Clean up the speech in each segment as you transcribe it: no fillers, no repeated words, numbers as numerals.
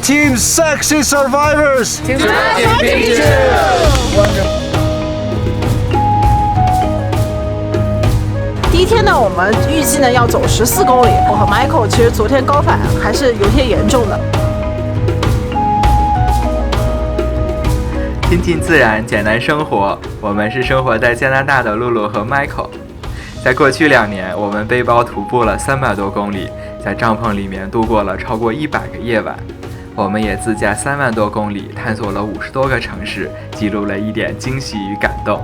Team Sexy Survivors。第一天呢，我们预计呢要走14公里。我和 Michael 其实昨天高反还是有些严重的。亲近自然，简单生活。我们是生活在加拿大的露露和 Michael。在过去2年，我们背包徒步了300多公里，在帐篷里面度过了超过100个夜晚。我们也自驾3万多公里，探索了50多个城市，记录了一点惊喜与感动。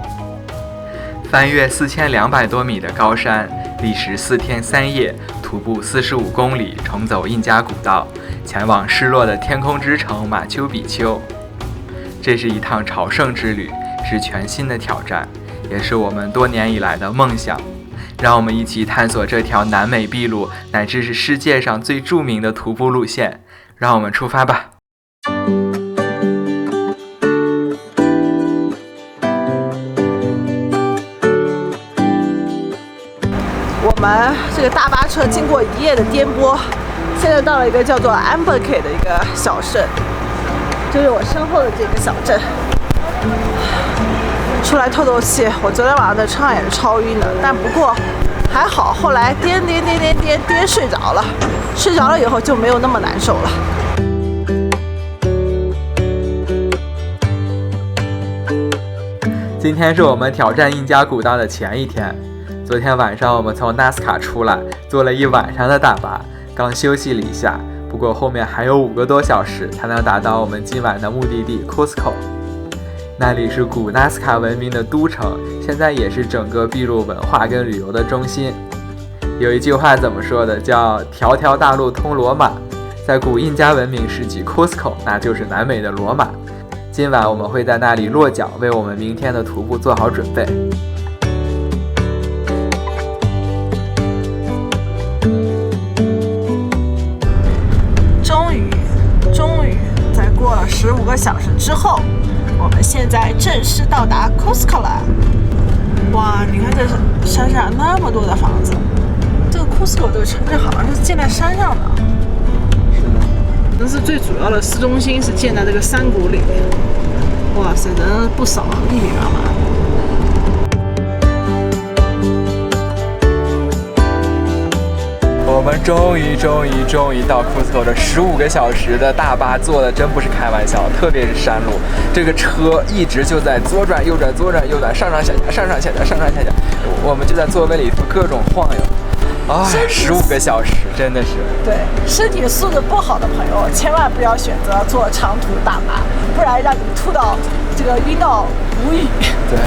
翻越4200多米的高山，历时4天3夜，徒步45公里，重走印加古道，前往失落的天空之城马丘比丘。这是一趟朝圣之旅，是全新的挑战，也是我们多年以来的梦想。让我们一起探索这条南美秘鲁，乃至是世界上最著名的徒步路线。让我们出发吧！我们这个大巴车经过1夜的颠簸，现在到了一个叫做 Albuquerque 的一个小镇，就是我身后的这个小镇。出来透透气。我昨天晚上的车上也是超晕的，但不过还好，后来颠睡着了，睡着了以后就没有那么难受了。今天是我们挑战印加古道的前一天。昨天晚上我们从纳斯卡出来，坐了1晚上的大巴，刚休息了一下。不过后面还有5个多小时才能达到我们今晚的目的地 Cusco。那里是古纳斯卡文明的都城，现在也是整个秘鲁文化跟旅游的中心。有一句话怎么说的，叫条条大路通罗马。在古印加文明时期 Cusco 那就是南美的罗马。今晚我们会在那里落脚，为我们明天的徒步做好准备。终于在过了15个小时之后，我们现在正式到达 Cusco 了。哇，你看这山上那么多的房子，这个 Cusco 这个城市好像是建在山上的。是的。但是最主要的市中心是建在这个山谷里面。哇塞，人不少，密密麻麻。我们终于到 Cusco， 这15个小时的大巴坐的真不是开玩笑，特别是山路，这个车一直就在左转右转，左转右转，上上下下，我们就在座位里头各种晃悠。啊，15个小时真的是。对，身体素质不好的朋友千万不要选择坐长途大巴，不然让你吐到这个晕到无语。对，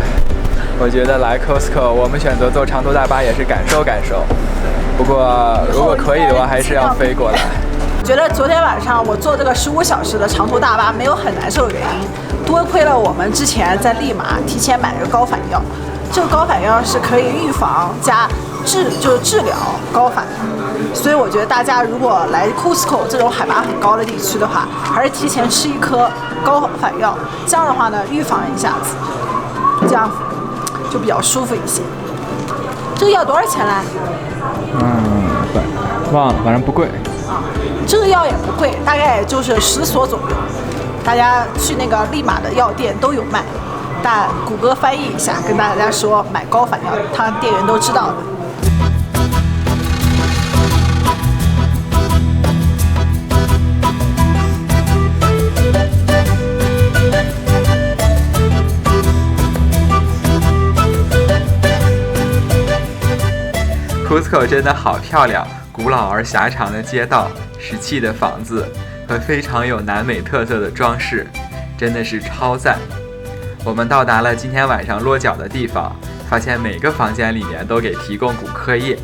我觉得来 Cusco 我们选择坐长途大巴也是感受。不过如果可以的话，还是要飞过来。我觉得昨天晚上我坐这个15小时的长途大巴没有很难受的原因，多亏了我们之前在利马提前买了高反药。这个高反药是可以预防加治疗高反的，所以我觉得大家如果来 Cusco 这种海拔很高的地区的话，还是提前吃1颗高反药，这样的话呢，预防一下子，这样就比较舒服一些。这个药多少钱来？忘了，反正不贵。这个药也不贵，大概也就是10所左右，大家去那个利马的药店都有卖。但谷歌翻译一下，跟大家说买高反药，他店员都知道的。Cusco 真的好漂亮，古老而狭长的街道，石砌的房子和非常有南美特色的装饰，真的是超赞。我们到达了今天晚上落脚的地方，发现每个房间里面都给提供古柯叶。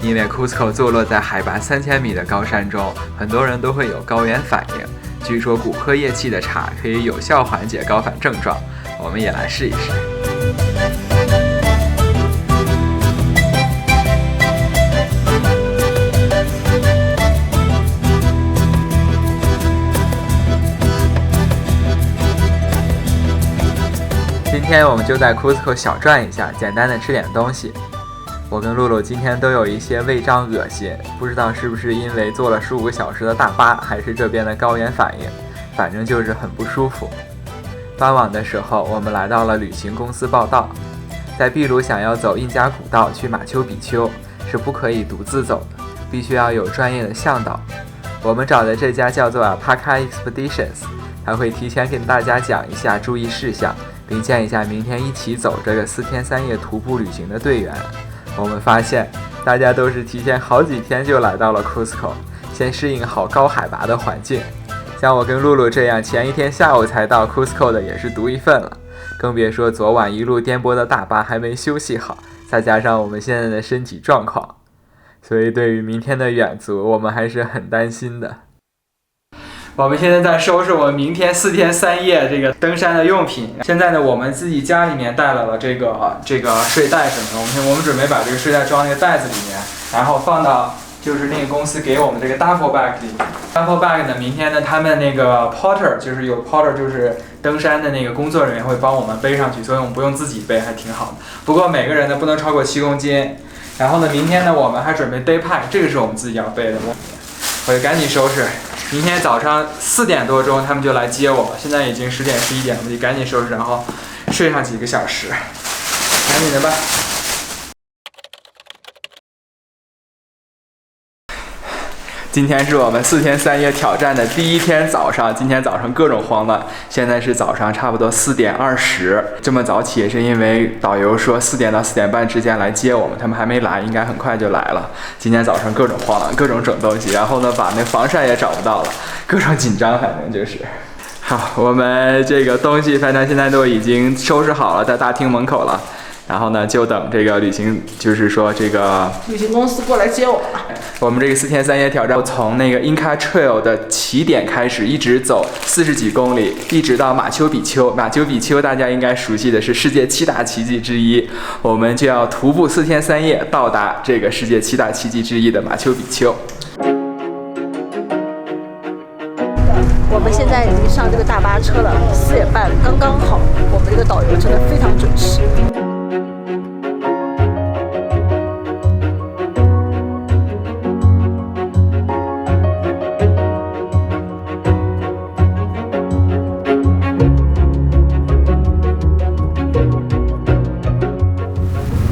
因为 Cusco 坐落在海拔3000米的高山中，很多人都会有高原反应。据说古柯叶沏的茶可以有效缓解高反症状，我们也来试一试。今天我们就在 Cusco 小转一下，简单的吃点东西。我跟露露今天都有一些胃胀恶心，不知道是不是因为坐了15个小时的大巴，还是这边的高原反应，反正就是很不舒服。傍晚的时候，我们来到了旅行公司报到。在秘鲁想要走印加古道去马丘比丘，是不可以独自走的，必须要有专业的向导。我们找的这家叫做 Alpaca Expeditions， 他会提前跟大家讲一下注意事项，并见一下明天一起走这个4天3夜徒步旅行的队员。我们发现大家都是提前好几天就来到了 Cusco， 先适应好高海拔的环境。像我跟露露这样前一天下午才到 Cusco 的也是独一份了，更别说昨晚一路颠簸的大巴还没休息好，再加上我们现在的身体状况，所以对于明天的远足我们还是很担心的。我们现在在收拾我们明天4天3夜这个登山的用品。现在呢，我们自己家里面带来了这个睡袋什么的，我们准备把这个睡袋装那个袋子里面，然后放到就是那个公司给我们这个 duffel bag 里面。duffel bag 呢，明天呢他们那个 porter 就是登山的那个工作人员会帮我们背上去，所以我们不用自己背，还挺好的。不过每个人呢不能超过7公斤。然后呢，明天呢我们还准备day pack， 这个是我们自己要背的。我就赶紧收拾。明天早上4点多钟他们就来接我了，现在已经10点11点，我们就赶紧收拾，然后睡上几个小时，赶紧的吧。今天是我们4天3夜挑战的第一天早上，今天早上各种慌乱。现在是早上差不多4点20，这么早起也是因为导游说4点到4点半之间来接我们，他们还没来，应该很快就来了。今天早上各种慌乱，各种整东西，然后呢把那防晒也找不到了，各种紧张，反正就是。好，我们这个东西反正现在都已经收拾好了，在大厅门口了。然后呢，就等这个旅行公司过来接我了。我们这个4天3夜挑战，从那个 Inca Trail 的起点开始，一直走40几公里，一直到马丘比丘。马丘比丘大家应该熟悉的是世界7大奇迹之一，我们就要徒步4天3夜到达这个世界7大奇迹之一的马丘比丘。我们现在已经上这个大巴车了，4点半刚刚好。我们这个导游真的非常准时。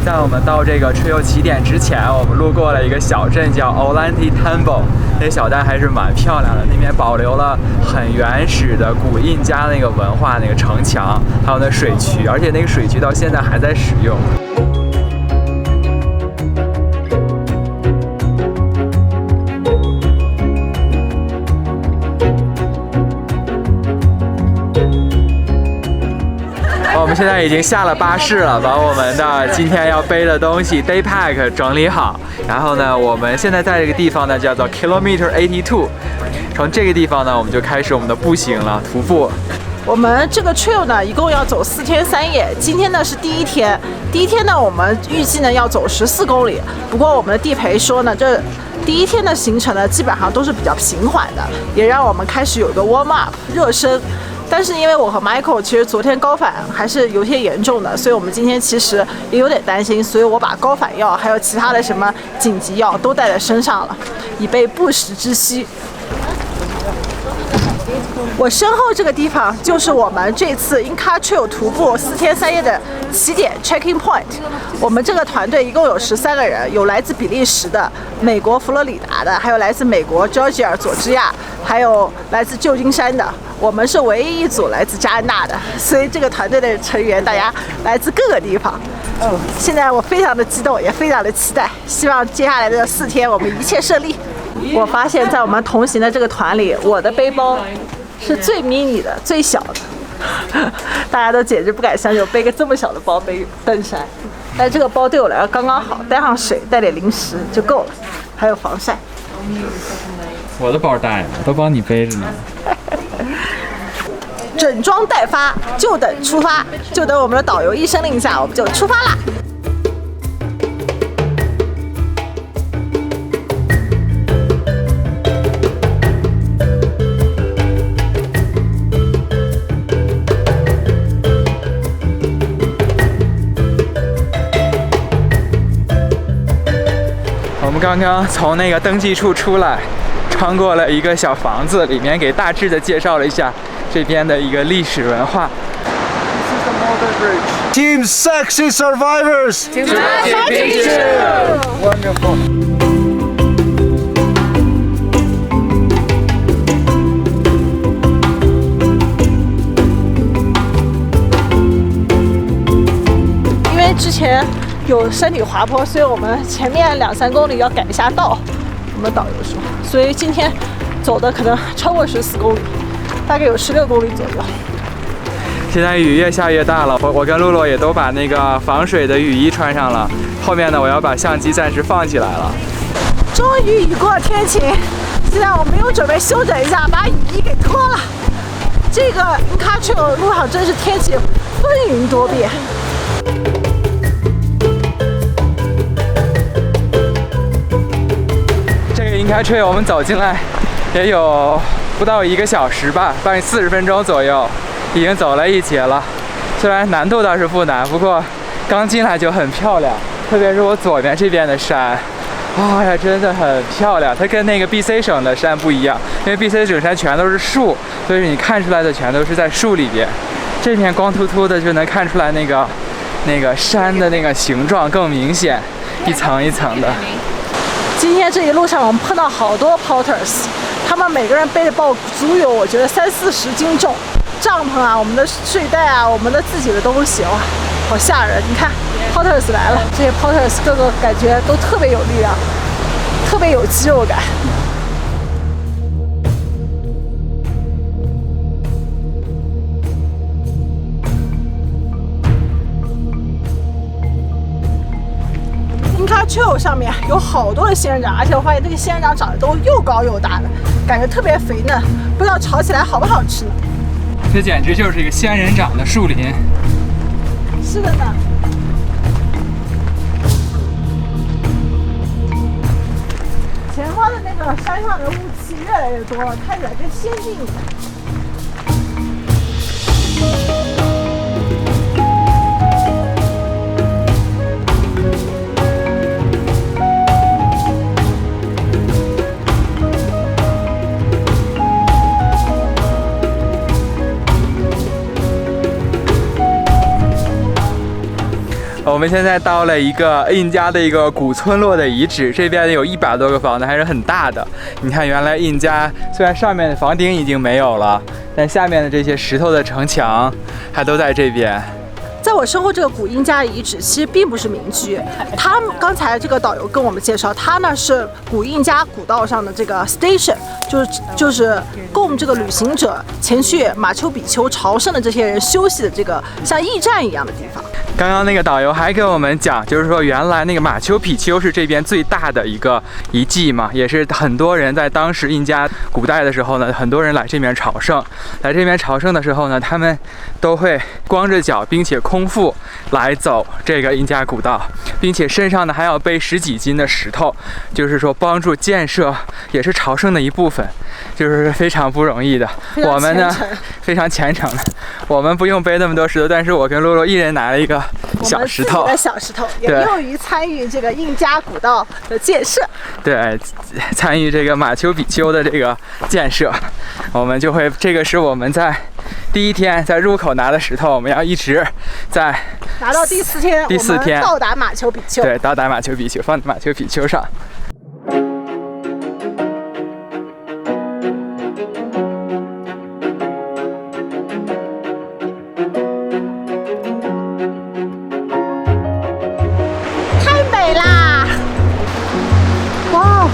在我们到这个 trail 起点之前，我们路过了一个小镇叫 Ollantay Temple， 那小镇还是蛮漂亮的，那边保留了很原始的古印加那个文化，那个城墙，还有那水渠，而且那个水渠到现在还在使用。我们现在已经下了巴士了，把我们的今天要背的东西 day pack 整理好。然后呢，我们现在在这个地方呢叫做 Kilometer 82， 从这个地方呢我们就开始我们的步行了，徒步。我们这个 trail 呢一共要走4天3夜，今天呢是第一天。第一天呢我们预计呢要走14公里，不过我们的地陪说呢这第一天的行程呢基本上都是比较平缓的，也让我们开始有一个 warm up 热身。但是因为我和 Michael 其实昨天高反还是有些严重的，所以我们今天其实也有点担心，所以我把高反药还有其他的什么紧急药都带在身上了，以备不时之需。我身后这个地方就是我们这次 Inca Trail 徒步4天3夜的起点 Checking Point。我们这个团队一共有13个人，有来自比利时的、美国佛罗里达的，还有来自美国 Georgia 佐治亚，还有来自旧金山的。我们是唯一一组来自加拿大的，所以这个团队的成员大家来自各个地方。现在我非常的激动，也非常的期待，希望接下来的4天我们一切顺利。我发现在我们同行的这个团里，我的背包是最 mini 的、最小的，大家都简直不敢相信我背个这么小的包背登山。但这个包对我来说刚刚好，带上水，带点零食就够了，还有防晒。我的包带了，都帮你背着呢。整装待发，就等出发，就等我们的导游一声令下，我们就出发啦。刚刚从那个登记处出来，穿过了一个小房子，里面给大致的介绍了一下这边的一个历史文化。Team Sexy Survivors! Wonderful. 因为之前有山体滑坡，所以我们前面2-3公里要改一下道。我们导游说，所以今天走的可能超过14公里，大概有16公里左右。现在雨越下越大了，我跟露露也都把那个防水的雨衣穿上了。后面呢，我要把相机暂时放起来了。终于雨过天晴，现在我们又准备休整一下，把雨衣给脱了。这个 Inca Trail 路上真是天气风云多变。这个Inca Trail我们走进来也有不到1个小时吧，大概40分钟左右。已经走了1节了，虽然难度倒是不难，不过刚进来就很漂亮，特别是我左边这边的山，哎呀，真的很漂亮。它跟那个 BC 省的山不一样，因为 BC 省山全都是树，所以你看出来的全都是在树里边。这片光秃秃的就能看出来那个山的那个形状更明显，一层一层的。今天这一路上我们碰到好多 porters， 他们每个人背的包足有我觉得30-40斤重。帐篷啊，我们的睡袋啊，我们的自己的东西，哇，好吓人！你看 ，Porters 来了，这些 Porters 个个感觉都特别有力量，特别有肌肉感。Inca Trail 上面有好多的仙人掌，而且我发现这个仙人掌长得都又高又大的，感觉特别肥嫩，不知道炒起来好不好吃呢？这简直就是一个仙人掌的树林。是的呢。前方的那个山上的雾气越来越多了，看起来更先进一点。我们现在到了一个印加的一个古村落的遗址，这边有100多个房子，还是很大的。你看，原来印加虽然上面的房顶已经没有了，但下面的这些石头的城墙还都在这边。在我身后这个古印加遗址其实并不是民居，他们刚才这个导游跟我们介绍，它呢是古印加古道上的这个 station， 就是供这个旅行者前去马丘比丘朝圣的这些人休息的这个像驿站一样的地方。刚刚那个导游还跟我们讲，就是说原来那个马丘比丘是这边最大的一个遗迹嘛，也是很多人在当时印加古代的时候呢，很多人来这边朝圣。来这边朝圣的时候呢，他们都会光着脚，并且空腹来走这个印加古道，并且身上呢还要背10几斤的石头，就是说帮助建设，也是朝圣的一部分，就是非常不容易的。我们呢非常虔诚的，我们不用背那么多石头，但是我跟露露一人拿了一个小石头，我们自己的小石头也用于参与这个印加古道的建设。对，参与这个马丘比丘的这个建设，我们就会，这个是我们在第1天在入口拿的石头，我们要一直在拿到第4天，第4天到达马丘比丘。对，到达马丘比丘，放在马丘比丘上。太美啦！哇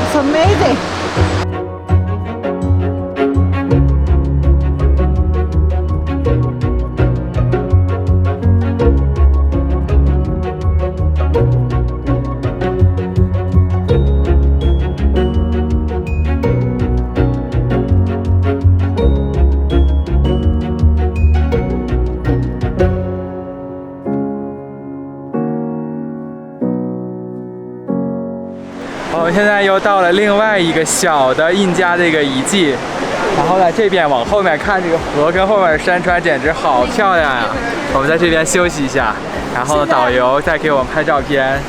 ，It's amazing。我们现在又到了另外一个小的印加这个遗迹，然后呢，这边往后面看这个河跟后面的山川简直好漂亮呀！我们在这边休息一下，然后导游再给我们拍照片。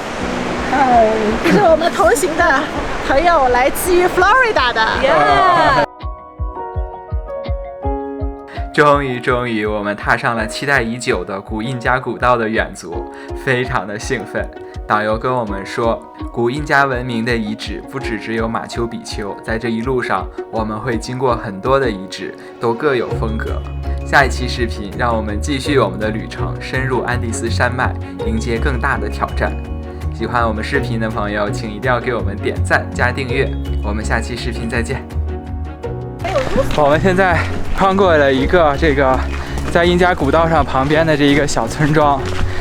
这是我们同行的朋友，来自于 Florida 的。终于，我们踏上了期待已久的古印加古道的远足，非常的兴奋。导游跟我们说，古印加文明的遗址不只有马丘比丘，在这一路上我们会经过很多的遗址，都各有风格。下一期视频，让我们继续我们的旅程，深入安第斯山脉，迎接更大的挑战。喜欢我们视频的朋友，请一定要给我们点赞加订阅。我们下期视频再见。我们现在穿过了一个在印加古道上旁边的这一个小村庄，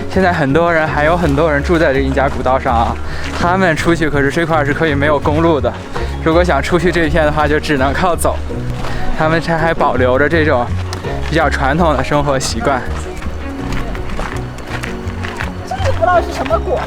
现在还有很多人住在这印加古道上啊。他们出去可是这块是可以没有公路的，如果想出去这一片的话，就只能靠走。他们还保留着这种比较传统的生活习惯。这个不知道是什么果。